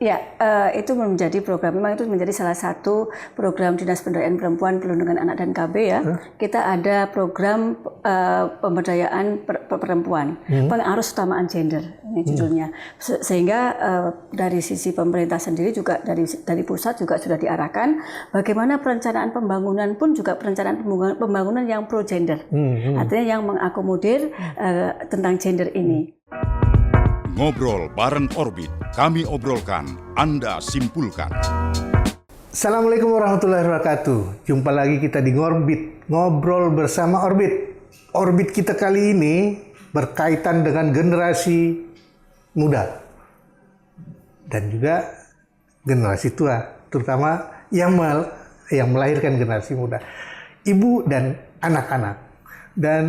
Ya, itu menjadi program, memang itu menjadi salah satu program Dinas Pemberdayaan Perempuan, Perlindungan Anak dan KB ya. Kita ada program pemberdayaan perempuan, pengarus utamaan gender, ini judulnya. Sehingga dari sisi pemerintah sendiri juga dari pusat juga sudah diarahkan bagaimana perencanaan pembangunan pun juga perencanaan pembangunan yang pro gender, artinya yang mengakomodir tentang gender ini. Ngobrol bareng Orbit, kami obrolkan, Anda simpulkan. Assalamualaikum warahmatullahi wabarakatuh. Jumpa lagi kita di Ngorbit, ngobrol bersama Orbit. Orbit kita kali ini berkaitan dengan generasi muda dan juga generasi tua, terutama yang melahirkan generasi muda, ibu dan anak-anak. Dan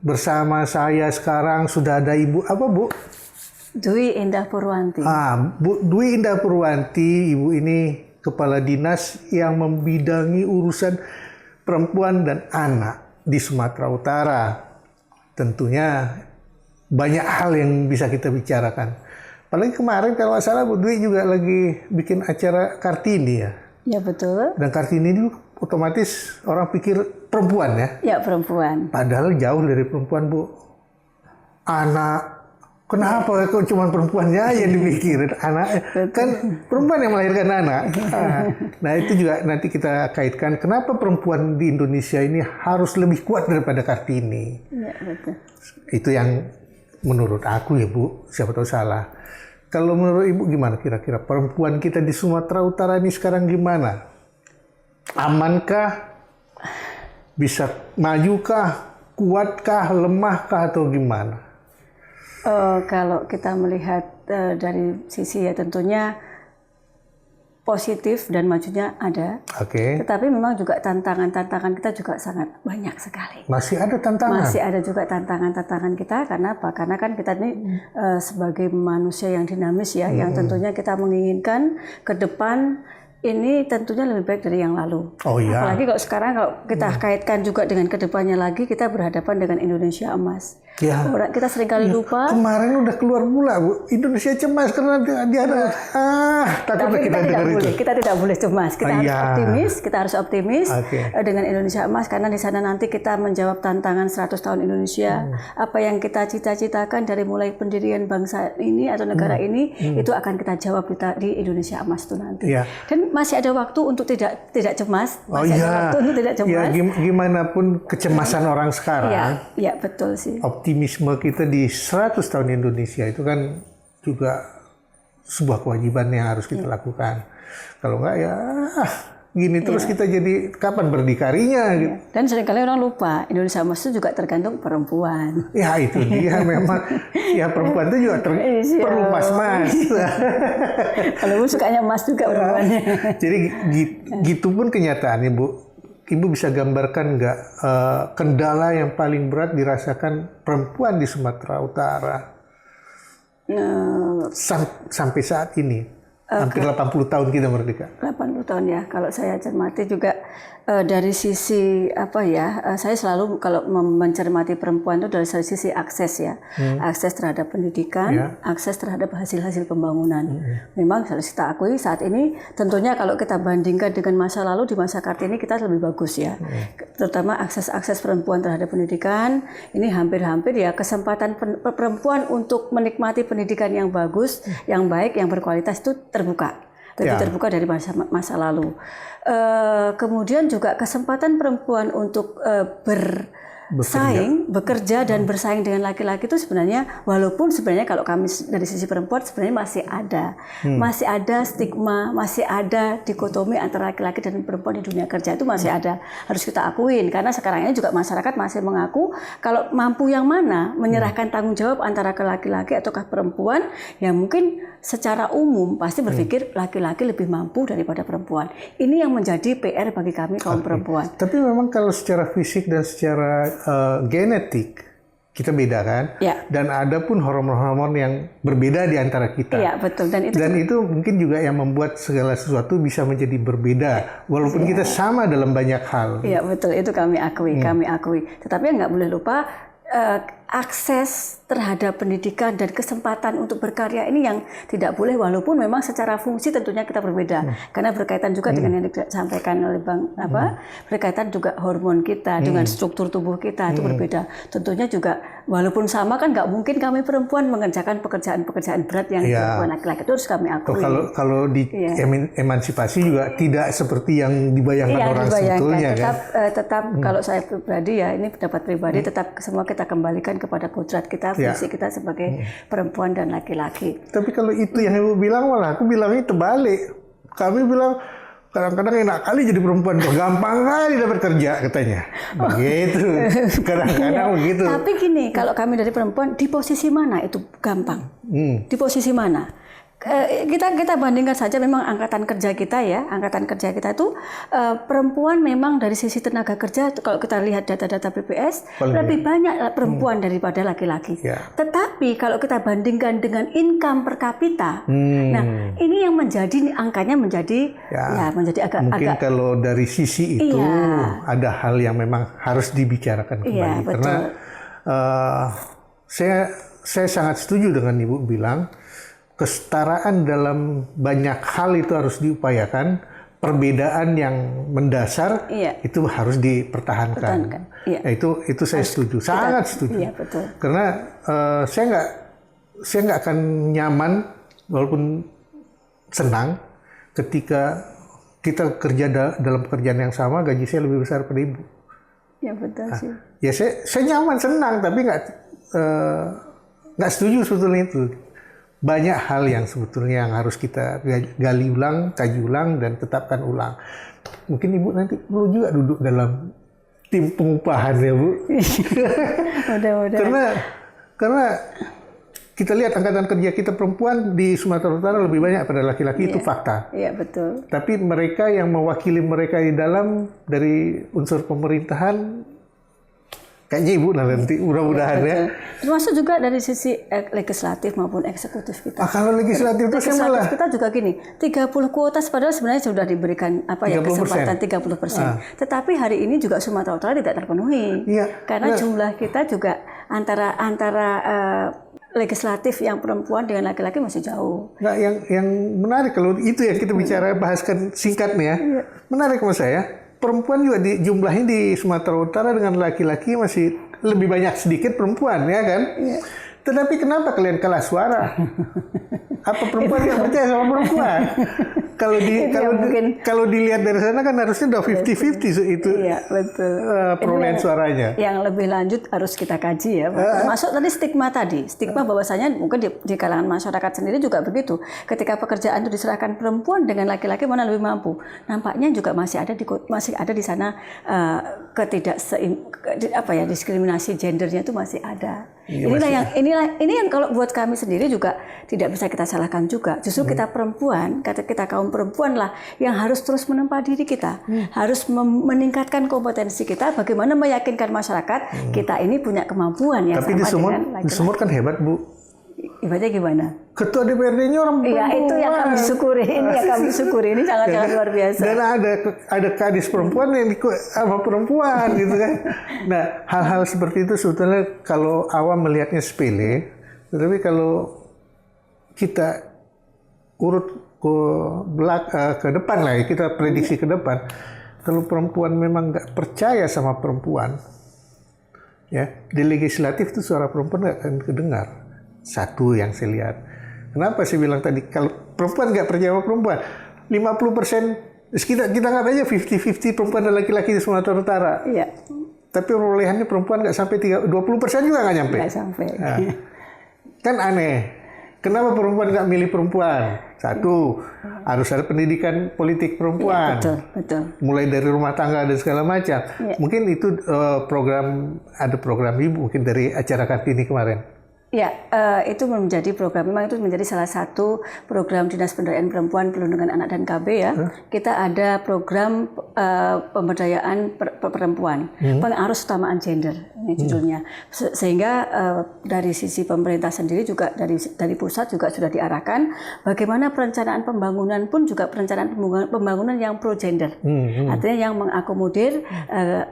bersama saya sekarang sudah ada Ibu apa, Bu? Dwi Indah Purwanti. Bu Dwi Indah Purwanti, Ibu ini kepala dinas yang membidangi urusan perempuan dan anak di Sumatera Utara. Tentunya banyak hal yang bisa kita bicarakan. Apalagi kemarin kalau nggak salah Bu Dwi juga lagi bikin acara Kartini ya. Ya betul. Dan Kartini itu otomatis orang pikir perempuan ya. Ya perempuan. Padahal jauh dari perempuan, Bu. Anak. Kenapa kok cuma perempuannya yang dipikirin? Anak kan perempuan yang melahirkan anak. Nah itu juga nanti kita kaitkan kenapa perempuan di Indonesia ini harus lebih kuat daripada Kartini. Ya betul. Itu yang menurut aku ya Bu, siapa tahu salah. Kalau menurut Ibu gimana kira-kira perempuan kita di Sumatera Utara ini sekarang gimana? Amankah? Bisa majukah? Kuatkah? Lemahkah atau gimana? Kalau kita melihat dari sisi ya tentunya positif dan majunya ada. Oke. Tetapi memang juga tantangan-tantangan kita juga sangat banyak sekali. Masih ada tantangan? Masih ada juga tantangan-tantangan kita. Karena apa? Karena kan kita ini sebagai manusia yang dinamis ya, yang tentunya kita menginginkan ke depan ini tentunya lebih baik dari yang lalu. Oh iya. Apalagi kalau sekarang kalau kita kaitkan juga dengan kedepannya lagi, kita berhadapan dengan Indonesia emas. Ya. Kita seringkali lupa. Kemarin udah keluar pula Bu, Indonesia cemas karena dia ada takutnya kita dengar itu. Kita tidak boleh cemas. Kita harus optimis dengan Indonesia emas karena di sana nanti kita menjawab tantangan 100 tahun Indonesia. Apa yang kita cita-citakan dari mulai pendirian bangsa ini atau negara ini itu akan kita jawab di Indonesia emas itu nanti. Ya. Dan masih ada waktu untuk tidak cemas. Masih ada waktu untuk tidak cemas. Ya, gimana pun kecemasan orang sekarang. Ya betul sih. Optimisme kita di 100 tahun Indonesia itu kan juga sebuah kewajiban yang harus kita lakukan. Kalau enggak ya gini terus kita jadi kapan berdikarinya gitu. Dan seringkali orang lupa Indonesia emas itu juga tergantung perempuan. Ya itu dia memang ya perempuan itu juga perlu mas-mas. Kalau sukanya emas juga perempuannya. Jadi gitu pun kenyataannya Bu. Ibu bisa gambarkan nggak kendala yang paling berat dirasakan perempuan di Sumatera Utara sampai saat ini? Hampir 80 tahun kita merdeka. 80 tahun ya. Kalau saya cermati juga dari sisi saya selalu kalau mencermati perempuan itu dari sisi akses ya. Akses terhadap pendidikan, akses terhadap hasil-hasil pembangunan. Memang harus kita akui saat ini tentunya kalau kita bandingkan dengan masa lalu di masa Kartini kita lebih bagus ya. Terutama akses perempuan terhadap pendidikan ini hampir-hampir ya kesempatan perempuan untuk menikmati pendidikan yang bagus, yang baik, yang berkualitas itu lebih terbuka dari masa lalu. Kemudian juga kesempatan perempuan untuk bekerja dan bersaing dengan laki-laki itu sebenarnya walaupun sebenarnya kalau kami dari sisi perempuan sebenarnya masih ada stigma, masih ada dikotomi antara laki-laki dan perempuan di dunia kerja itu masih ada, harus kita akuin karena sekarang ini juga masyarakat masih mengaku kalau mampu yang mana menyerahkan tanggung jawab antara ke laki-laki ataukah perempuan yang mungkin secara umum pasti berpikir laki-laki lebih mampu daripada perempuan. Ini yang menjadi PR bagi kami kaum perempuan. Tapi memang kalau secara fisik dan secara genetik kita beda kan, dan ada pun hormon-hormon yang berbeda di antara kita. Iya betul. Dan itu mungkin juga yang membuat segala sesuatu bisa menjadi berbeda, walaupun kita sama dalam banyak hal. Iya betul, itu kami akui. Tetapi nggak boleh lupa akses terhadap pendidikan dan kesempatan untuk berkarya ini yang tidak boleh, walaupun memang secara fungsi tentunya kita berbeda karena berkaitan juga dengan yang disampaikan oleh Bang berkaitan juga hormon kita dengan struktur tubuh kita itu berbeda. Tentunya juga walaupun sama kan nggak mungkin kami perempuan mengerjakan pekerjaan berat yang perempuan laki-laki, itu harus kami akui. Kalau di emansipasi juga tidak seperti yang dibayangkan orang sebetulnya tetap kalau saya pribadi ya, ini pendapat pribadi, tetap semua kita kembalikan kepada kodrat kita, fungsi kita sebagai perempuan dan laki-laki. Tapi kalau itu yang Ibu bilang, malah aku bilangnya terbalik. Kami bilang kadang-kadang enak kali jadi perempuan, gampang kali dapat kerja katanya. Begitu. Kadang-kadang begitu. Tapi gini, kalau kami dari perempuan, di posisi mana itu gampang? Di posisi mana? Kita bandingkan saja memang angkatan kerja kita itu perempuan memang dari sisi tenaga kerja, kalau kita lihat data-data BPS lebih banyak perempuan daripada laki-laki. Tetapi kalau kita bandingkan dengan income per kapita, nah ini yang menjadi angkanya menjadi agak mungkin kalau dari sisi itu ada hal yang memang harus dibicarakan kembali karena saya sangat setuju dengan Ibu bilang. Kesetaraan dalam banyak hal itu harus diupayakan. Perbedaan yang mendasar itu harus dipertahankan. Itu saya setuju, sangat setuju. Betul. Karena saya nggak akan nyaman walaupun senang ketika kita kerja dalam pekerjaan yang sama, gaji saya lebih besar pada Ibu. Ya betul sih. Ya saya nyaman, senang, tapi nggak setuju sebetulnya itu. Banyak hal yang sebetulnya yang harus kita gali ulang, kaji ulang, dan tetapkan ulang. Mungkin Ibu nanti perlu juga duduk dalam tim pengupahan ya Bu. Mudah-mudahan. Karena kita lihat angkatan kerja kita perempuan di Sumatera Utara lebih banyak pada laki-laki, itu fakta. Iya betul. Tapi mereka yang mewakili mereka di dalam dari unsur pemerintahan, kayaknya Ibu nanti mudah-mudahan ya. Termasuk juga dari sisi legislatif maupun eksekutif kita. Kalau legislatif itu legislatif kita juga gini, 30 kuota padahal sebenarnya sudah diberikan kesempatan 30%. Tetapi hari ini juga Sumatera Utara tidak terpenuhi. Karena jumlah kita juga antara legislatif yang perempuan dengan laki-laki masih jauh. Nah, yang menarik kalau itu yang kita bahaskan singkat nih ya. Menarik menurut saya. Perempuan juga jumlahnya di Sumatera Utara dengan laki-laki masih lebih banyak sedikit perempuan, ya kan? Tetapi kenapa kalian kalah suara? Apa perempuan yang percaya sama perempuan? Kalau dilihat dari sana kan harusnya udah 50-50 itu. Iya, betul. Perolehan suaranya. Yang lebih lanjut harus kita kaji ya. Masuk tadi stigma bahwasanya mungkin di kalangan masyarakat sendiri juga begitu. Ketika pekerjaan itu diserahkan perempuan dengan laki-laki mana lebih mampu. Nampaknya juga masih ada di sana diskriminasi gendernya itu masih ada. Ini yang kalau buat kami sendiri juga tidak bisa kita salahkan juga. Justru kita perempuan, kita kaum perempuan lah yang harus terus menempa diri kita, harus meningkatkan kompetensi kita, bagaimana meyakinkan masyarakat kita ini punya kemampuan yang tapi sama di Sumur kan hebat Bu. Ibaratnya gimana? Ketua DPRD-nya orang perempuan. Iya, itu yang kami syukuri. Ini sangat luar biasa. Dan ada kadis perempuan yang sama perempuan gitu kan. Nah, hal-hal seperti itu sebetulnya kalau awam melihatnya sepele, tetapi kalau kita urut ke depan lah, kita prediksi ke depan, kalau perempuan memang nggak percaya sama perempuan, ya di legislatif itu suara perempuan nggak akan kedengar. Satu yang saya lihat. Kenapa saya bilang tadi kalau perempuan nggak percaya sama perempuan, 50% kita nggak aja 50-50 perempuan dan laki-laki di Sumatera Utara. Iya. Tapi perolehannya perempuan nggak sampai 20% juga nggak nyampe. Nggak sampai. Nah, kan aneh. Kenapa perempuan nggak milih perempuan? Satu, harus ada pendidikan politik perempuan. Ya, betul. Mulai dari rumah tangga dan segala macam. Ya. Mungkin itu ada program Ibu mungkin dari acara Kartini kemarin. Ya, itu memang itu menjadi salah satu program Dinas Pemberdayaan Perempuan, Perlindungan Anak dan KB ya. Kita ada program pemberdayaan perempuan, pengarus utamaan gender, ini judulnya. Sehingga dari sisi pemerintah sendiri juga dari pusat juga sudah diarahkan bagaimana perencanaan pembangunan pun juga perencanaan pembangunan yang pro gender, artinya yang mengakomodir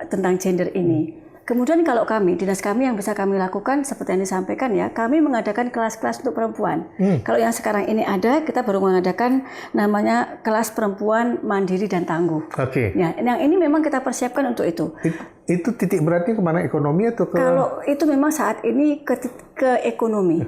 tentang gender ini. Kemudian kalau kami, dinas kami yang bisa kami lakukan seperti yang disampaikan ya, kami mengadakan kelas-kelas untuk perempuan. Kalau yang sekarang ini ada, kita baru mengadakan namanya kelas perempuan mandiri dan tangguh. Oke. Ya, yang ini memang kita persiapkan untuk itu. Itu titik beratnya kemana, ekonomi atau ke? Kalau itu memang saat ini ke ekonomi.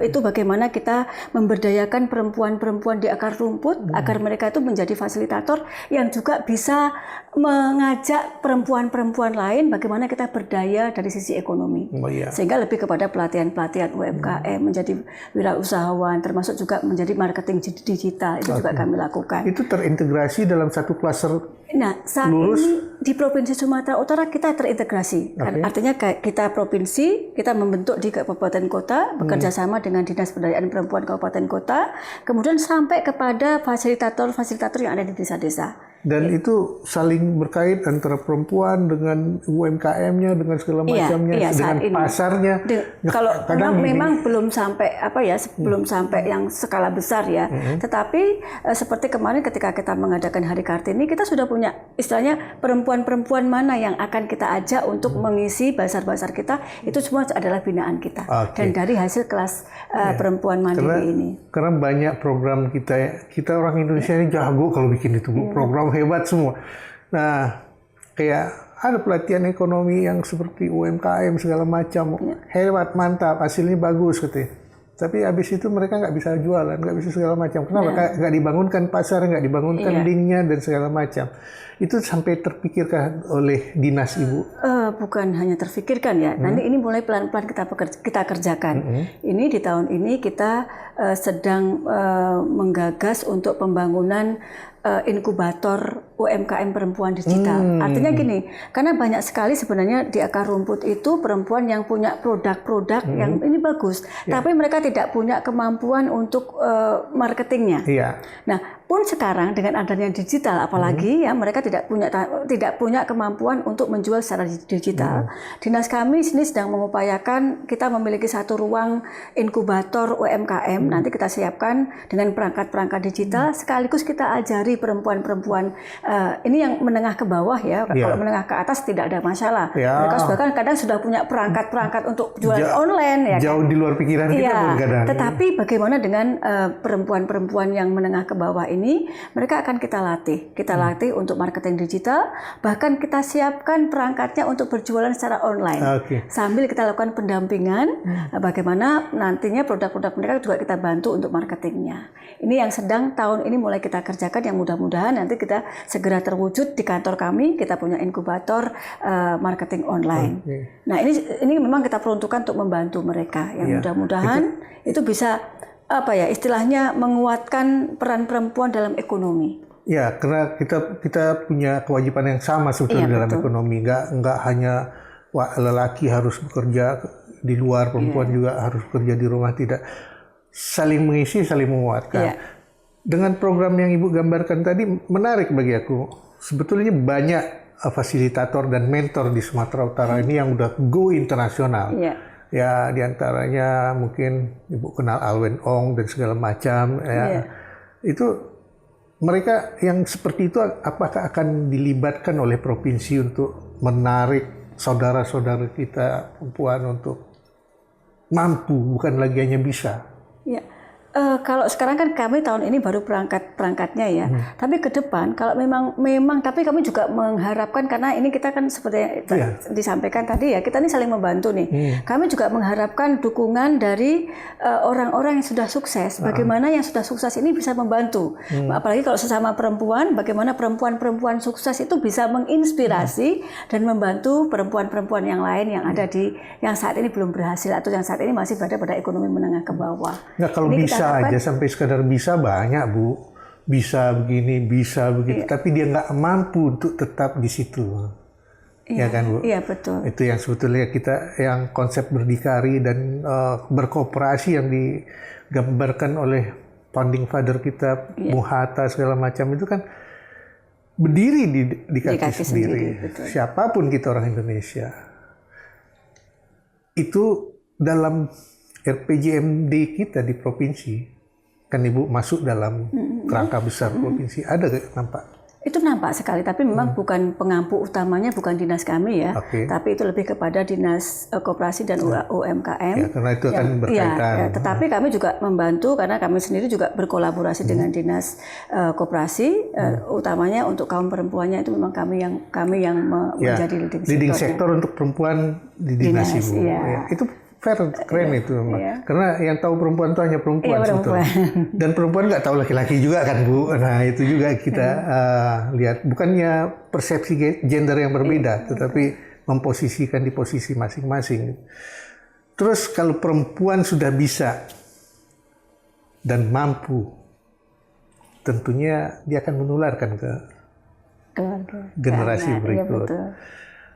Itu bagaimana kita memberdayakan perempuan-perempuan di akar rumput agar mereka itu menjadi fasilitator yang juga bisa mengajak perempuan-perempuan lain bagaimana kita berdaya dari sisi ekonomi. Sehingga lebih kepada pelatihan-pelatihan UMKM, menjadi wirausahawan, termasuk juga menjadi marketing digital, itu juga kami lakukan. Itu terintegrasi dalam satu klaster. Nah, saat ini di Provinsi Sumatera Utara kita terintegrasi. Artinya kita provinsi, kita membentuk di kabupaten kota, bekerja sama dengan Dinas Pemberdayaan Perempuan Kabupaten Kota, kemudian sampai kepada fasilitator-fasilitator yang ada di desa-desa. Dan itu saling berkait antara perempuan dengan UMKM-nya, dengan segala macamnya, dengan pasarnya. Kalau memang belum sampai belum sampai yang skala besar ya. Tetapi seperti kemarin ketika kita mengadakan Hari Kartini, kita sudah punya istilahnya perempuan-perempuan mana yang akan kita ajak untuk mengisi bazar-bazar kita, itu semua adalah binaan kita. Dan dari hasil kelas perempuan mandiri ini. Karena banyak program kita orang Indonesia ini jago kalau bikin itu, program hebat semua. Nah, kayak ada pelatihan ekonomi yang seperti UMKM segala macam, hebat, mantap, hasilnya bagus katanya. Tapi habis itu mereka nggak bisa jualan, nggak bisa segala macam. Kenapa? Nggak dibangunkan pasar, nggak dibangunkan linknya dan segala macam. Itu sampai terpikirkan oleh dinas Ibu? Bukan hanya terpikirkan ya. Nanti ini mulai pelan-pelan kita kerjakan. Ini di tahun ini kita sedang menggagas untuk pembangunan inkubator UMKM perempuan digital. Artinya gini, karena banyak sekali sebenarnya di akar rumput itu perempuan yang punya produk-produk yang ini bagus, tapi mereka tidak punya kemampuan untuk marketingnya. Nah, pun sekarang dengan adanya digital, apalagi ya mereka tidak punya kemampuan untuk menjual secara digital. Dinas kami sini sedang mengupayakan kita memiliki satu ruang inkubator UMKM. Nanti kita siapkan dengan perangkat-perangkat digital, sekaligus kita ajari perempuan-perempuan ini yang menengah ke bawah ya. Kalau menengah ke atas tidak ada masalah. Mereka bahkan kadang sudah punya perangkat-perangkat untuk jualan online. Jauh di luar pikiran kita kadang. Tetapi bagaimana dengan perempuan-perempuan yang menengah ke bawah ini, mereka akan kita latih. Kita latih untuk marketing digital, bahkan kita siapkan perangkatnya untuk berjualan secara online. Sambil kita lakukan pendampingan, bagaimana nantinya produk-produk mereka juga kita bantu untuk marketingnya. Ini yang sedang tahun ini mulai kita kerjakan, yang mudah-mudahan nanti kita segera terwujud di kantor kami. Kita punya inkubator marketing online. Nah, ini memang kita peruntukkan untuk membantu mereka, yang mudah-mudahan itu bisa istilahnya menguatkan peran perempuan dalam ekonomi. Ya, karena kita punya kewajiban yang sama sebetulnya dalam ekonomi. Nggak hanya lelaki harus bekerja di luar, perempuan juga harus bekerja di rumah, tidak. Saling mengisi, saling menguatkan. Dengan program yang Ibu gambarkan tadi menarik bagi aku. Sebetulnya banyak fasilitator dan mentor di Sumatera Utara ini yang udah go internasional. Ya, diantaranya mungkin Ibu kenal Alwen Ong dan segala macam. Itu mereka yang seperti itu apakah akan dilibatkan oleh provinsi untuk menarik saudara-saudara kita perempuan untuk mampu, bukan lagi hanya bisa? Kalau sekarang kan kami tahun ini baru perangkatnya ya. Tapi ke depan kalau memang tapi kami juga mengharapkan, karena ini kita kan seperti disampaikan tadi ya, kita ini saling membantu nih. Kami juga mengharapkan dukungan dari orang-orang yang sudah sukses. Bagaimana yang sudah sukses ini bisa membantu. Apalagi kalau sesama perempuan, bagaimana perempuan-perempuan sukses itu bisa menginspirasi dan membantu perempuan-perempuan yang lain yang ada yang saat ini belum berhasil atau yang saat ini masih berada pada ekonomi menengah ke bawah. Kalau ini bisa aja sampai sekadar bisa banyak, Bu. Bisa begini, bisa begitu, tapi dia nggak mampu untuk tetap di situ. Ya kan, Bu? Iya, betul. Itu yang sebetulnya yang konsep berdikari dan berkooperasi yang digambarkan oleh founding father kita, Bung Hatta segala macam itu kan berdiri di kaki sendiri. Siapapun kita orang Indonesia. Itu dalam RPJMD kita di provinsi, kan Ibu masuk dalam kerangka besar provinsi, ada nggak nampak? Itu nampak sekali, tapi memang bukan pengampu utamanya, bukan dinas kami ya, tapi itu lebih kepada dinas koperasi dan UMKM. Ya, karena itu akan berkaitan. Ya, tetapi kami juga membantu karena kami sendiri juga berkolaborasi dengan dinas koperasi, utamanya untuk kaum perempuannya itu memang kami yang menjadi leading sektor untuk perempuan di dinas ibu. Ya. Itu keren itu, karena yang tahu perempuan itu hanya perempuan, sebetulnya. Dan perempuan nggak tahu laki-laki juga kan Bu. Nah itu juga kita lihat, bukannya persepsi gender yang berbeda, tetapi memposisikan di posisi masing-masing. Terus kalau perempuan sudah bisa dan mampu, tentunya dia akan menularkan ke generasi berikut.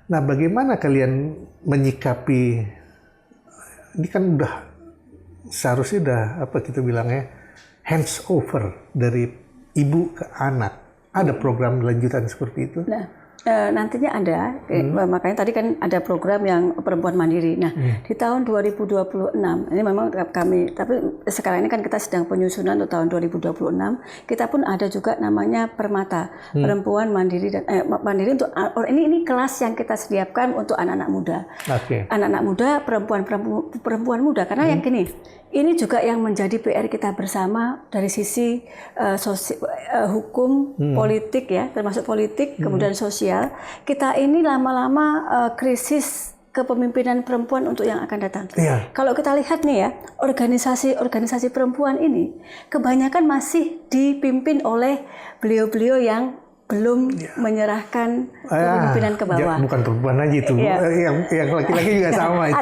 Nah bagaimana kalian menyikapi? Ini kan udah seharusnya udah kita bilangnya hands over dari ibu ke anak. Ada program lanjutan seperti itu? Nah, nantinya ada, makanya tadi kan ada program yang perempuan mandiri. Nah, di tahun 2026, ini memang kami, tapi sekarang ini kan kita sedang penyusunan untuk tahun 2026, kita pun ada juga namanya Permata, perempuan mandiri dan mandiri untuk ini kelas yang kita sediakan untuk anak-anak muda. Anak-anak muda, perempuan muda, karena yang gini, ini juga yang menjadi PR kita bersama dari sisi hukum, politik ya, termasuk politik, kemudian sosial. Kita ini lama-lama krisis kepemimpinan perempuan untuk yang akan datang. Kalau kita lihat nih ya, organisasi perempuan ini kebanyakan masih dipimpin oleh beliau-beliau yang belum menyerahkan kepemimpinan ke bawah. Bukan perempuan aja itu, yang laki-laki juga sama itu.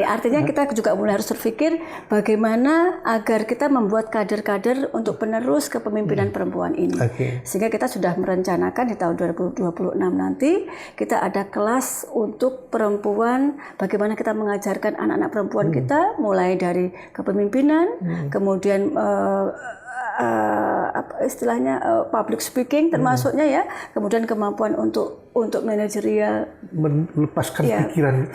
Artinya gini, kita juga mulai harus berpikir bagaimana agar kita membuat kader-kader untuk penerus kepemimpinan perempuan ini. Sehingga kita sudah merencanakan di tahun 2026 nanti kita ada kelas untuk perempuan, bagaimana kita mengajarkan anak-anak perempuan kita mulai dari kepemimpinan, kemudian istilahnya public speaking termasuknya ya, kemudian kemampuan untuk manajerial, melepaskan pikiran,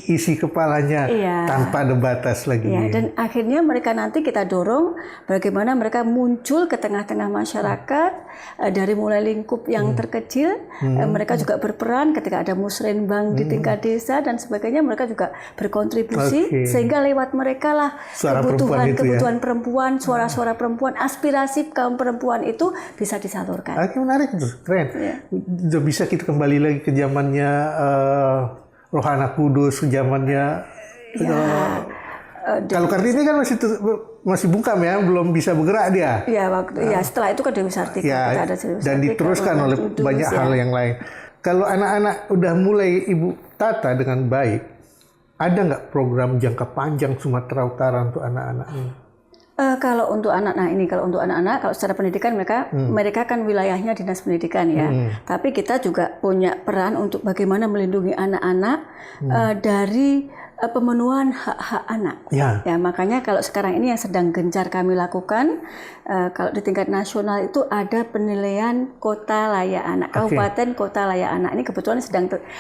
isi kepalanya tanpa ada batas lagi. Dan akhirnya mereka nanti kita dorong bagaimana mereka muncul ke tengah-tengah masyarakat dari mulai lingkup yang terkecil, mereka juga berperan ketika ada musrenbang di tingkat desa dan sebagainya, mereka juga berkontribusi sehingga lewat mereka lah kebutuhan perempuan, suara-suara perempuan, aspirasi kaum perempuan itu bisa disalurkan. Menarik itu, keren. Udah bisa kita kembali lagi ke zamannya Rohana Kudus, ke zamannya kalau Kartini kan masih bungkam ya, belum bisa bergerak dia. Setelah itu kan Dewi Sartika, dan diteruskan oleh banyak hal yang lain. Kalau anak-anak udah mulai Ibu tata dengan baik, ada nggak program jangka panjang Sumatera Utara untuk anak-anak ini? Kalau untuk anak-anak, kalau secara pendidikan mereka kan wilayahnya dinas pendidikan ya. Tapi kita juga punya peran untuk bagaimana melindungi anak-anak dari pemenuhan hak-hak anak. Ya, makanya kalau sekarang ini yang sedang gencar kami lakukan, kalau di tingkat nasional itu ada penilaian kota layak anak, kabupaten kota layak anak. Ini kebetulan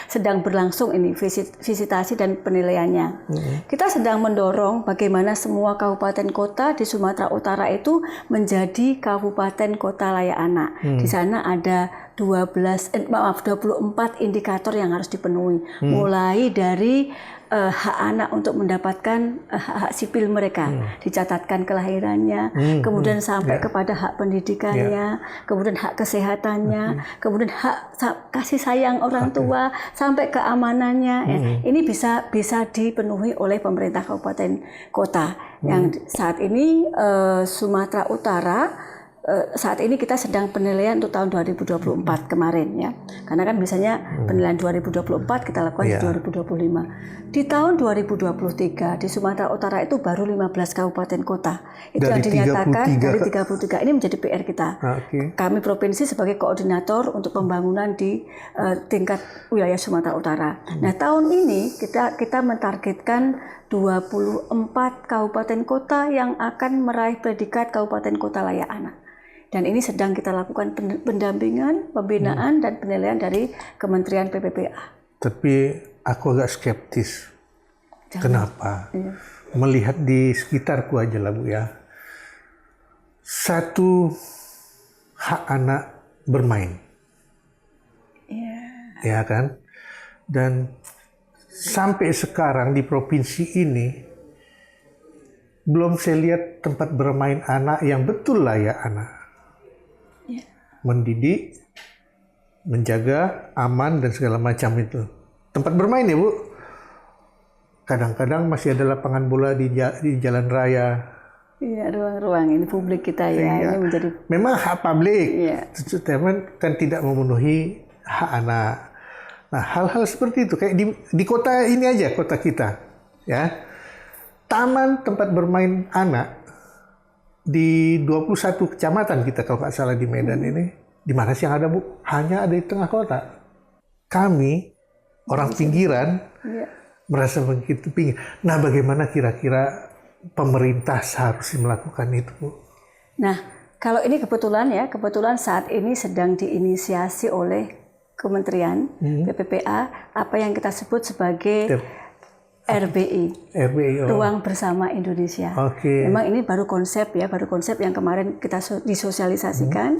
sedang berlangsung ini visitasi dan penilaiannya. Kita sedang mendorong bagaimana semua kabupaten kota di Sumatera Utara itu menjadi kabupaten kota layak anak. Di sana ada 24 indikator yang harus dipenuhi, mulai dari hak anak untuk mendapatkan hak sipil mereka, dicatatkan kelahirannya, kemudian sampai kepada hak pendidikannya, kemudian hak kesehatannya, kemudian hak kasih sayang orang tua, sampai keamanannya. Ini bisa dipenuhi oleh pemerintah kabupaten kota. Yang saat ini Sumatera Utara, saat ini kita sedang penilaian untuk tahun 2024 kemarin ya. Karena kan biasanya penilaian 2024 kita lakukan di 2025. Di tahun 2023 di Sumatera Utara itu baru 15 kabupaten kota. Itu yang dinyatakan dari 33. Ini menjadi PR kita. Kami provinsi sebagai koordinator untuk pembangunan di tingkat wilayah Sumatera Utara. Nah, tahun ini kita mentargetkan 24 kabupaten kota yang akan meraih predikat kabupaten kota layak anak. Dan ini sedang kita lakukan pendampingan, pembinaan, dan penilaian dari Kementerian PPPA. Tapi aku agak skeptis. Kenapa? Melihat di sekitarku aja lah Bu ya. Satu, hak anak bermain. Iya. Ya kan? Dan sampai sekarang di provinsi ini belum saya lihat tempat bermain anak yang betul layak anak. Iya. Mendidik, menjaga, aman dan segala macam itu. Tempat bermain ya Bu. Kadang-kadang masih ada lapangan bola di jalan raya. Iya, ruang-ruang ini publik kita ya. Iya. Ini menjadi Memang hak publik, Iya. teman kan tidak memenuhi hak anak. Nah, hal-hal seperti itu kayak di kota ini aja, kota kita, ya. Taman tempat bermain anak di 21 kecamatan kita kalau nggak salah di Medan ini, di mana sih yang ada Bu? Hanya ada di tengah kota. Kami orang pinggiran Iya. merasa begitu pinggir. Nah, bagaimana kira-kira pemerintah seharusnya melakukan itu, Bu? Nah, kalau ini kebetulan saat ini sedang diinisiasi oleh Kementerian PPPA, apa yang kita sebut sebagai RBI, Ruang Bersama Indonesia. Oke. Memang ini baru konsep yang kemarin kita disosialisasikan,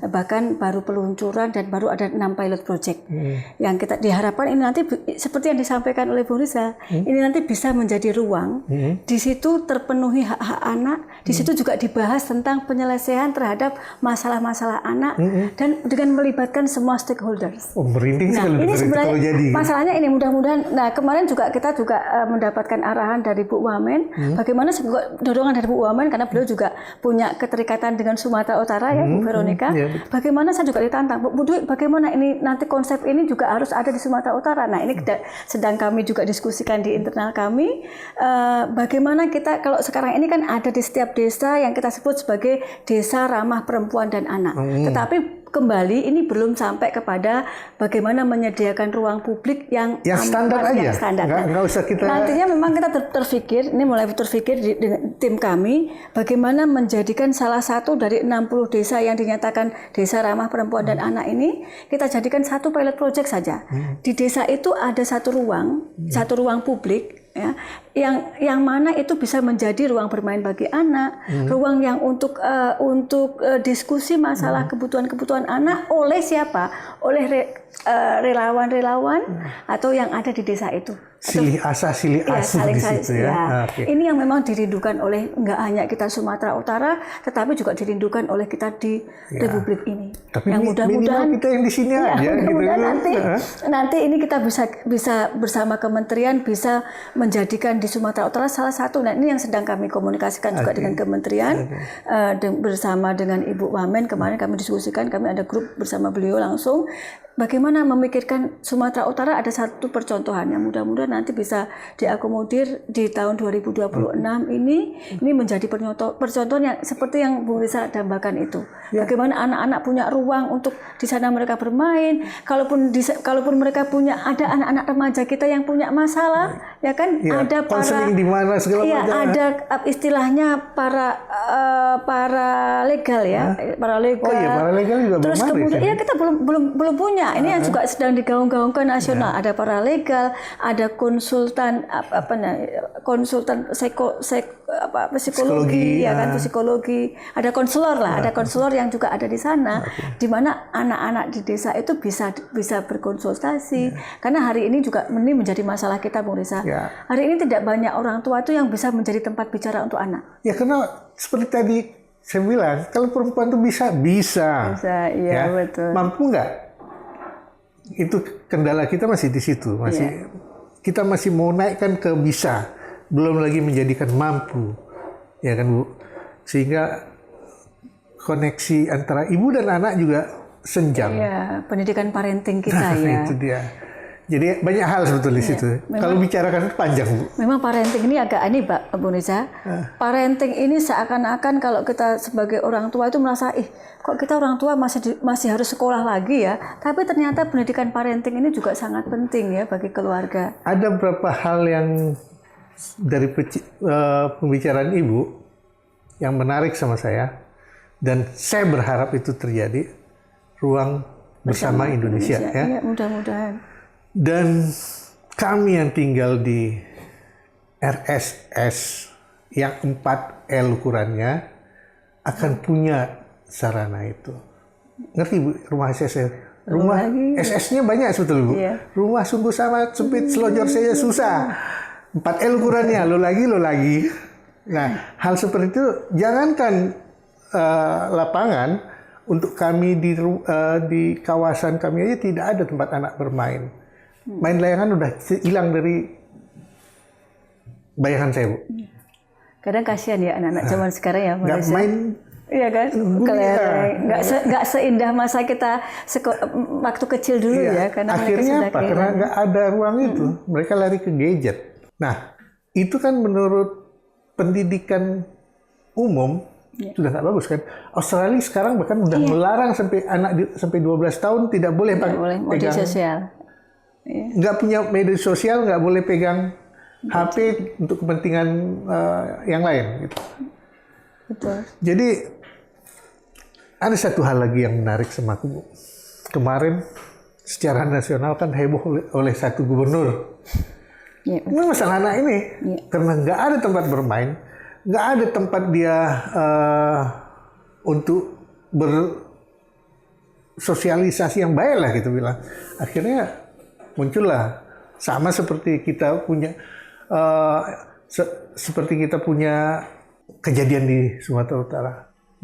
bahkan baru peluncuran dan baru ada 6 pilot project. Yang kita diharapkan ini nanti seperti yang disampaikan oleh Bu Riza, ini nanti bisa menjadi ruang. Di situ terpenuhi hak-hak anak, di situ juga dibahas tentang penyelesaian terhadap masalah-masalah anak dan dengan melibatkan semua stakeholders. Oh, merinding Nah, sekali ini kalau sebenarnya jadi. masalahnya ini mudah-mudahan. Nah, kemarin kita juga mendapatkan arahan dari Bu Wamen, bagaimana dorongan dari Bu Wamen karena beliau juga punya keterikatan dengan Sumatera Utara ya, Bu Veronica. Bagaimana saya juga ditantang, Bu Dwi, bagaimana ini nanti konsep ini juga harus ada di Sumatera Utara. Nah, ini sedang kami juga diskusikan di internal kami. Bagaimana kita kalau sekarang ini kan ada di setiap desa yang kita sebut sebagai desa ramah perempuan dan anak. Tetapi kembali ini belum sampai kepada bagaimana menyediakan ruang publik yang standar aja. Yang standar. Nggak usah kita. Nantinya memang kita terpikir, ini mulai terpikir dengan tim kami, bagaimana menjadikan salah satu dari 60 desa yang dinyatakan desa ramah perempuan dan anak ini, kita jadikan satu pilot project saja. Di desa itu ada satu ruang publik. Ya, yang mana itu bisa menjadi ruang bermain bagi anak, ruang yang untuk diskusi masalah kebutuhan-kebutuhan anak oleh siapa? Oleh relawan-relawan atau yang ada di desa itu. Silih asuh di situ ya. Okay. Ini yang memang dirindukan oleh nggak hanya kita Sumatera Utara, tetapi juga dirindukan oleh kita di Republik ini. Tapi yang mudah-mudahan kita yang di sini aja. Mudah-mudahan nanti ini kita bisa bersama kementerian bisa menjadikan di Sumatera Utara salah satu. Nah, ini yang sedang kami komunikasikan juga dengan kementerian bersama dengan Ibu Wamen. Kemarin kami diskusikan, kami ada grup bersama beliau langsung. Bagaimana memikirkan Sumatera Utara ada satu percontohan yang mudah-mudahan nanti bisa diakomodir di tahun 2026 ini menjadi percontohan yang seperti yang Bu Risa dambakan itu. Bagaimana anak-anak punya ruang untuk di sana mereka bermain. Kalaupun mereka punya ada anak-anak remaja kita yang punya masalah, ya kan ada konseling di mana segala macam. Ada istilahnya para legal ya, para legal. Oh iya, para legal juga terus kemudian kita belum punya. Ini yang juga sedang digaung-gaungkan nasional. Ada paralegal, ada konsultan psikologi, ya kan, psikologi. Ada konselor lah, ada konselor yang juga ada di sana, di mana anak-anak di desa itu bisa berkonsultasi. Karena hari ini juga ini menjadi masalah kita, Bung Risa. Hari ini tidak banyak orang tua itu yang bisa menjadi tempat bicara untuk anak. Ya karena seperti tadi saya bilang, kalau perempuan itu bisa, iya betul. Mampu nggak? Itu kendala kita masih di situ, kita masih mau naikkan ke bisa, belum lagi menjadikan mampu, ya kan Bu, sehingga koneksi antara ibu dan anak juga senjang. Iya, pendidikan parenting kita ya. Itu dia. Jadi banyak hal sebetulnya di situ. Kalau bicarakan panjang, Bu. Memang parenting ini agak aneh, Bu Nisa. Parenting ini seakan-akan kalau kita sebagai orang tua itu merasa, kok kita orang tua masih harus sekolah lagi ya. Tapi ternyata pendidikan parenting ini juga sangat penting ya bagi keluarga. Ada beberapa hal yang dari pembicaraan Ibu yang menarik sama saya. Dan saya berharap itu terjadi ruang bersama Indonesia ya. Iya, mudah-mudahan. Dan kami yang tinggal di RSS yang 4L ukurannya akan punya sarana itu. Ngerti Bu, rumah SSR? Rumah SS-nya banyak sebetulnya Bu. Iya. Rumah sungguh sangat sempit, selojor saja susah. 4L ukurannya, lo lagi. Nah, hal seperti itu jangankan lapangan, untuk kami di kawasan kami aja tidak ada tempat anak bermain. Main layangan udah hilang dari bayangan saya Bu. Kadang kasihan ya anak-anak zaman sekarang ya. Nggak main. Iya kan, nggak seindah masa kita waktu kecil dulu ya, karena akhirnya apa? Karena nggak ada ruang itu, mereka lari ke gadget. Nah, itu kan menurut pendidikan umum sudah nggak bagus kan? Australia sekarang bahkan udah melarang sampai anak sampai 12 tahun tidak boleh media sosial, nggak punya media sosial, nggak boleh pegang HP untuk kepentingan yang lain. Gitu. Betul. Jadi ada satu hal lagi yang menarik sama aku, Bu. Kemarin secara nasional kan heboh oleh satu gubernur. Ya, ini masalah anak ini, karena nggak ada tempat bermain, nggak ada tempat dia untuk bersosialisasi yang baik lah gitu bilang. Akhirnya muncullah sama seperti kita punya kejadian di Sumatera Utara,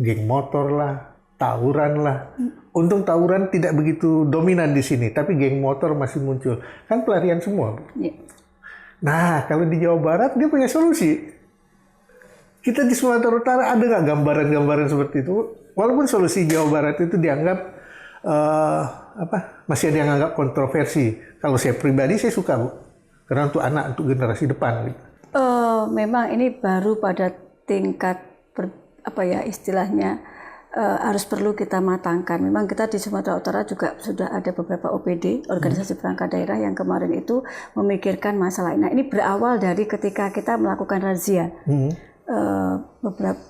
geng motor lah, tawuran lah. Untung tawuran tidak begitu dominan di sini, tapi geng motor masih muncul. Kan pelarian semua. Ya. Nah, kalau di Jawa Barat dia punya solusi. Kita di Sumatera Utara ada nggak gambaran-gambaran seperti itu? Walaupun solusi Jawa Barat itu dianggap masih ada yang anggap kontroversi. Kalau saya pribadi saya suka Bu, karena untuk anak, untuk generasi depan. Gitu. Memang ini baru pada tingkat istilahnya harus perlu kita matangkan. Memang kita di Sumatera Utara juga sudah ada beberapa OPD, organisasi perangkat daerah yang kemarin itu memikirkan masalah ini. Nah, ini berawal dari ketika kita melakukan razia. Beberapa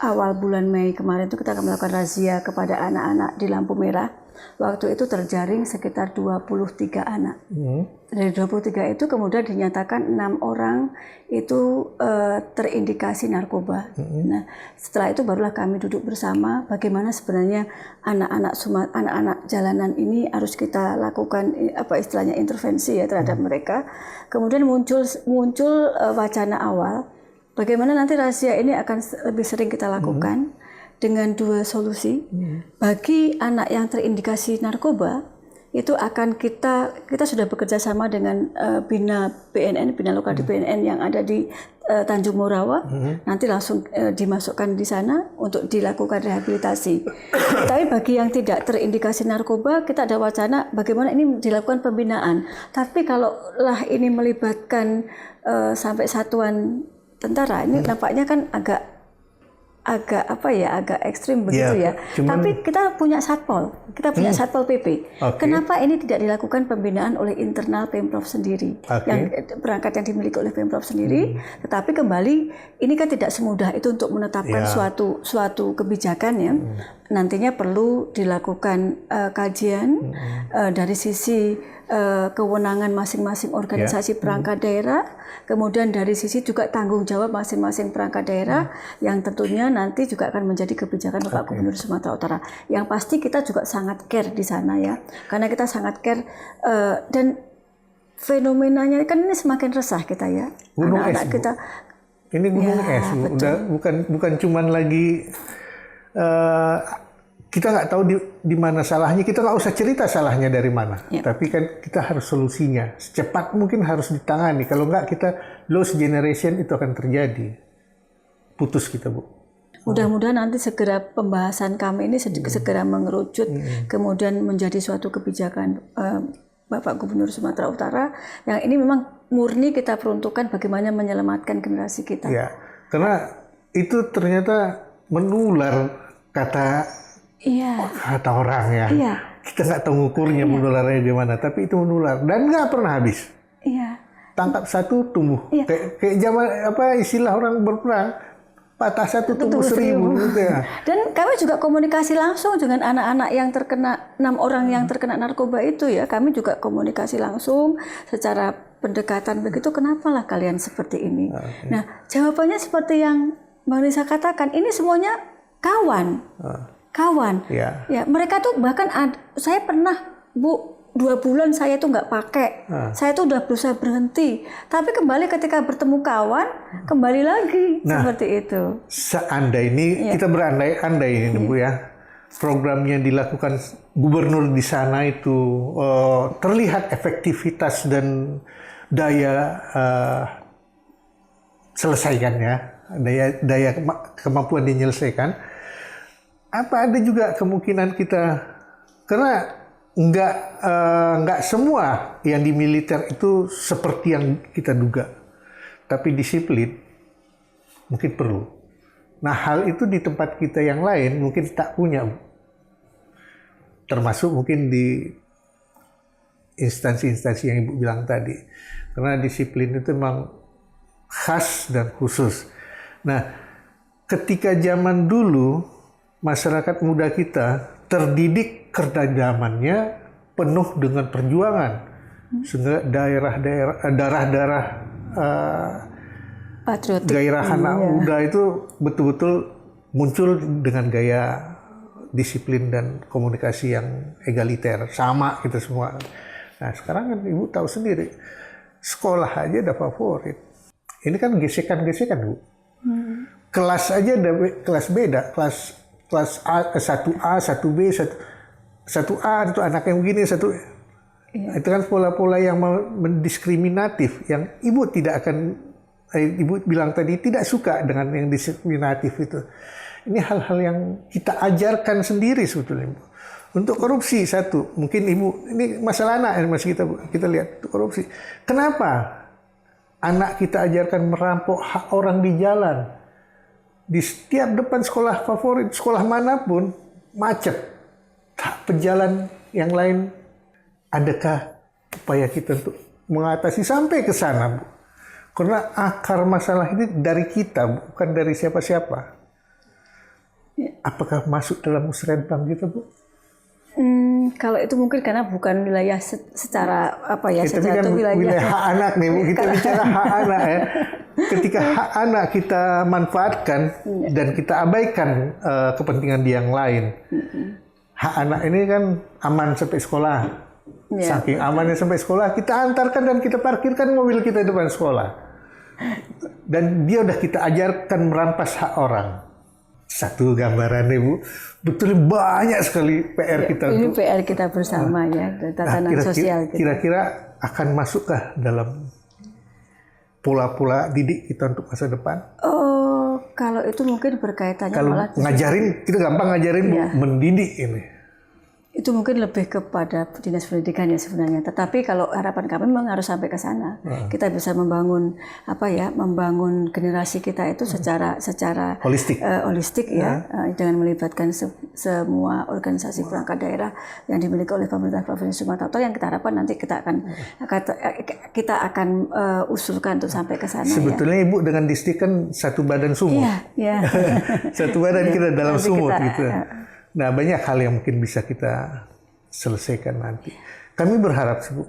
awal bulan Mei kemarin itu kita akan melakukan razia kepada anak-anak di lampu merah. Waktu itu terjaring sekitar 23 anak. Dari 23 itu kemudian dinyatakan 6 orang itu terindikasi narkoba. Nah, setelah itu barulah kami duduk bersama bagaimana sebenarnya anak-anak jalanan ini harus kita lakukan istilahnya intervensi ya terhadap mereka. Kemudian muncul wacana awal bagaimana nanti razia ini akan lebih sering kita lakukan. Dengan 2 solusi. Bagi anak yang terindikasi narkoba, itu akan kita sudah bekerja sama dengan Bina Lokal di BNN yang ada di Tanjung Morawa. Nanti langsung dimasukkan di sana untuk dilakukan rehabilitasi. Tapi bagi yang tidak terindikasi narkoba, kita ada wacana bagaimana ini dilakukan pembinaan. Tapi kalau lah ini melibatkan sampai satuan tentara, ini nampaknya kan agak ekstrim begitu ya. Tapi kita punya satpol, satpol PP. Kenapa ini tidak dilakukan pembinaan oleh internal Pemprov sendiri, yang perangkat yang dimiliki oleh Pemprov sendiri? Tetapi kembali ini kan tidak semudah itu untuk menetapkan suatu kebijakan yang nantinya perlu dilakukan kajian dari sisi kewenangan masing-masing organisasi perangkat daerah, kemudian dari sisi juga tanggung jawab masing-masing perangkat daerah yang tentunya nanti juga akan menjadi kebijakan Bapak Gubernur Sumatera Utara. Yang pasti kita juga sangat care di sana ya, karena kita sangat care dan fenomenanya kan ini semakin resah kita ya. Gunung anak-anak es, kita. Ini gunung es, udah bukan cuman lagi kita nggak tahu di mana salahnya, kita nggak usah cerita salahnya dari mana, tapi kan kita harus solusinya secepat mungkin harus ditangani. Kalau nggak kita lost generation itu akan terjadi, putus kita Bu. Mudah-mudahan nanti segera pembahasan kami ini segera mengerucut, kemudian menjadi suatu kebijakan Bapak Gubernur Sumatera Utara yang ini memang murni kita peruntukkan bagaimana menyelamatkan generasi kita. Ya, karena itu ternyata menular kata orang ya. Kita nggak tahu ngukurnya menularnya gimana, tapi itu menular dan nggak pernah habis. Tangkap satu tumbuh. Kayak zaman istilah orang berperang, patah satu tumbuh 1000 gitu ya. Dan kami juga komunikasi langsung dengan anak-anak yang terkena 6 orang yang terkena narkoba itu ya. Kami juga komunikasi langsung secara pendekatan begitu. Kenapalah kalian seperti ini? Nah, jawabannya seperti yang Mbak Nisa katakan, ini semuanya kawan. kawan. Ya. Ya, mereka tuh bahkan saya pernah, Bu, 2 bulan saya tuh nggak pakai. Saya tuh udah berusaha berhenti. Tapi kembali ketika bertemu kawan, kembali lagi seperti itu. Seandai ini kita berandai-andai ini Bu ya. Programnya dilakukan gubernur di sana itu terlihat efektivitas dan daya selesaikannya, daya kemampuan dinyelesaikan. Apa ada juga kemungkinan kita, karena nggak semua yang di militer itu seperti yang kita duga, tapi disiplin mungkin perlu. Nah, hal itu di tempat kita yang lain mungkin tak punya, termasuk mungkin di instansi-instansi yang Ibu bilang tadi, karena disiplin itu memang khas dan khusus. Nah, ketika zaman dulu masyarakat muda kita terdidik kerdajamannya penuh dengan perjuangan, sehingga darah-darah Patriotik. gairah anak muda itu betul-betul muncul dengan gaya disiplin dan komunikasi yang egaliter, sama kita semua. Nah, sekarang kan Ibu tahu sendiri, sekolah aja ada favorit. Ini kan gesekan-gesekan, Bu. Kelas aja ada kelas beda, kelas A, 1A, 1B, 1A itu anak yang begini, itu kan pola-pola yang mendiskriminatif, yang Ibu tidak akan, Ibu bilang tadi tidak suka dengan yang diskriminatif itu. Ini hal-hal yang kita ajarkan sendiri sebetulnya, Bu. Untuk korupsi satu, mungkin Ibu, ini masalah anak yang masih kita lihat, korupsi. Kenapa anak kita ajarkan merampok hak orang di jalan? Di setiap depan sekolah favorit, sekolah manapun, macet. Tak pejalan yang lain, adakah upaya kita untuk mengatasi sampai ke sana, Bu? Karena akar masalah ini dari kita, bukan dari siapa-siapa. Apakah masuk dalam musrenbang kita, Bu? Kalau itu mungkin karena bukan wilayah secara apa ya, Tapi secara kan wilayah hak anak nih, Bu. Kita bicara hak anak ya. Ketika hak anak kita manfaatkan dan kita abaikan kepentingan dia yang lain. Hak anak ini kan aman sampai sekolah. Saking amannya sampai sekolah, kita antarkan dan kita parkirkan mobil kita di depan sekolah. Dan dia udah kita ajarkan merampas hak orang. Satu gambarannya, Bu, betul banyak sekali PR kita. Ini PR kita bersama ya, tatanan sosial kita. Kira-kira akan masukkah dalam pola-pola didik kita untuk masa depan? Oh, kalau itu mungkin berkaitannya kalau malah ngajarin, kita gampang ngajarin, Bu, mendidik ini. Itu mungkin lebih kepada dinas pendidikan ya sebenarnya. Tetapi kalau harapan kami memang harus sampai ke sana. Kita bisa membangun membangun generasi kita itu secara holistik ya, dengan melibatkan semua organisasi perangkat daerah yang dimiliki oleh pemerintah Provinsi Sumatera Utara, yang kita harapkan nanti kita akan usulkan untuk sampai ke sana. Sebetulnya Ibu dengan distrik kan satu badan sumut. Iya. Satu badan kita dalam sumut gitu. Nah, banyak hal yang mungkin bisa kita selesaikan nanti. Kami berharap, Bu,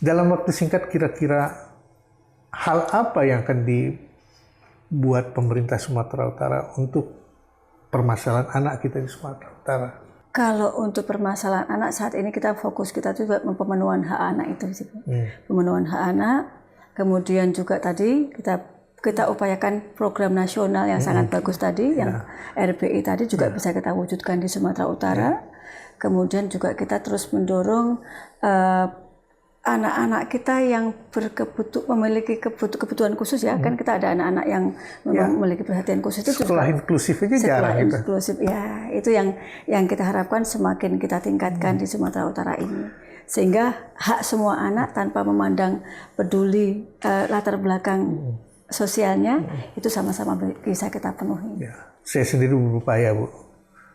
dalam waktu singkat kira-kira hal apa yang akan dibuat pemerintah Sumatera Utara untuk permasalahan anak kita di Sumatera Utara? Kalau untuk permasalahan anak saat ini kita fokus kita juga pemenuhan hak anak itu, pemenuhan hak anak. Kemudian juga tadi kita upayakan program nasional yang sangat bagus tadi, yang RBI tadi juga bisa kita wujudkan di Sumatera Utara. Kemudian juga kita terus mendorong anak-anak kita yang memiliki kebutuhan khusus ya, kan kita ada anak-anak yang memiliki perhatian khusus itu sekolah juga inklusif aja jarang itu. Inklusif ya, itu yang kita harapkan semakin kita tingkatkan di Sumatera Utara ini, sehingga hak semua anak tanpa memandang peduli latar belakang sosialnya itu sama-sama bisa kita penuhi. Ya, saya sendiri berupaya, Bu.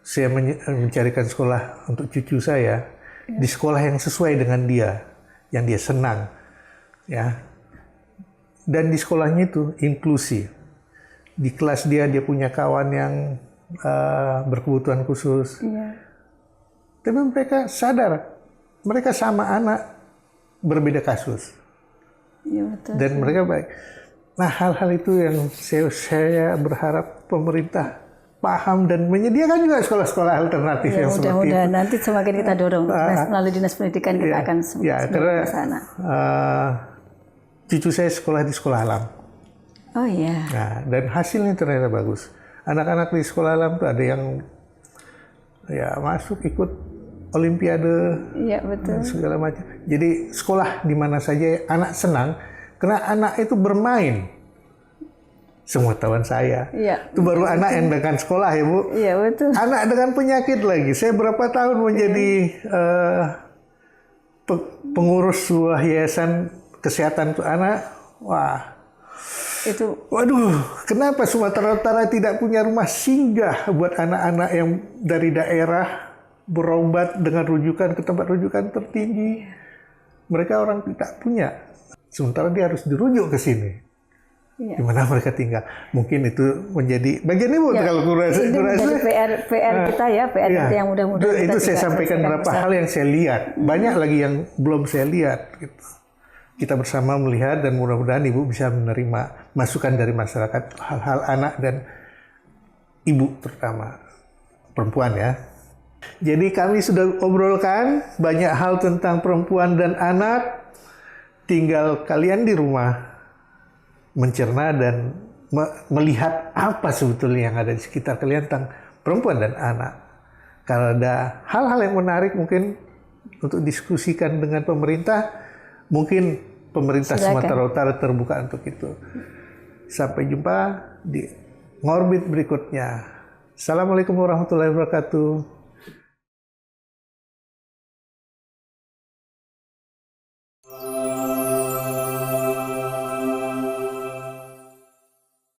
Saya mencarikan sekolah untuk cucu saya di sekolah yang sesuai dengan dia, yang dia senang, ya. Dan di sekolahnya itu inklusif. Di kelas dia punya kawan yang berkebutuhan khusus. Tapi mereka sadar, mereka sama anak, berbeda kasus. Ya, betul. Dan mereka baik. Nah, hal-hal itu yang saya berharap pemerintah paham dan menyediakan juga sekolah-sekolah alternatif Ya, yang seperti itu. mudah-mudahan nanti semakin kita dorong melalui dinas pendidikan kita akan Karena ke sana. cucu saya sekolah di sekolah alam. Oh iya. Nah, dan hasilnya ternyata bagus. Anak-anak di sekolah alam tuh ada yang ya masuk ikut olimpiade, Iya betul. segala macam. Jadi sekolah di mana saja anak senang, karena anak itu bermain. Sepengetahuan saya. Iya. Itu baru anak yang dengan sekolah ya Bu. Iya betul. Anak dengan penyakit lagi. Saya berapa tahun menjadi pengurus sebuah yayasan kesehatan untuk anak. Wah. Itu Waduh, kenapa Sumatera Utara tidak punya rumah singgah buat anak-anak yang dari daerah berobat dengan rujukan ke tempat rujukan tertinggi? Mereka orang tidak punya. Sementara dia harus dirujuk ke sini. Iya. Di mana mereka tinggal. Mungkin itu menjadi bagian ibu kalau kurasa. itu menjadi PR kita ya, PR kita yang mudah-mudahan Itu kita saya juga sampaikan beberapa hal yang saya lihat. Banyak lagi yang belum saya lihat. Gitu. Kita bersama melihat dan mudah-mudahan ibu bisa menerima masukan dari masyarakat hal-hal anak dan ibu terutama perempuan ya. Jadi kami sudah obrolkan banyak hal tentang perempuan dan anak. Tinggal kalian di rumah mencerna dan melihat apa sebetulnya yang ada di sekitar kalian tentang perempuan dan anak. Kalau ada hal-hal yang menarik mungkin untuk diskusikan dengan pemerintah, mungkin pemerintah Sumatera Utara terbuka untuk itu. Sampai jumpa di Ngorbit berikutnya. Assalamualaikum warahmatullahi wabarakatuh.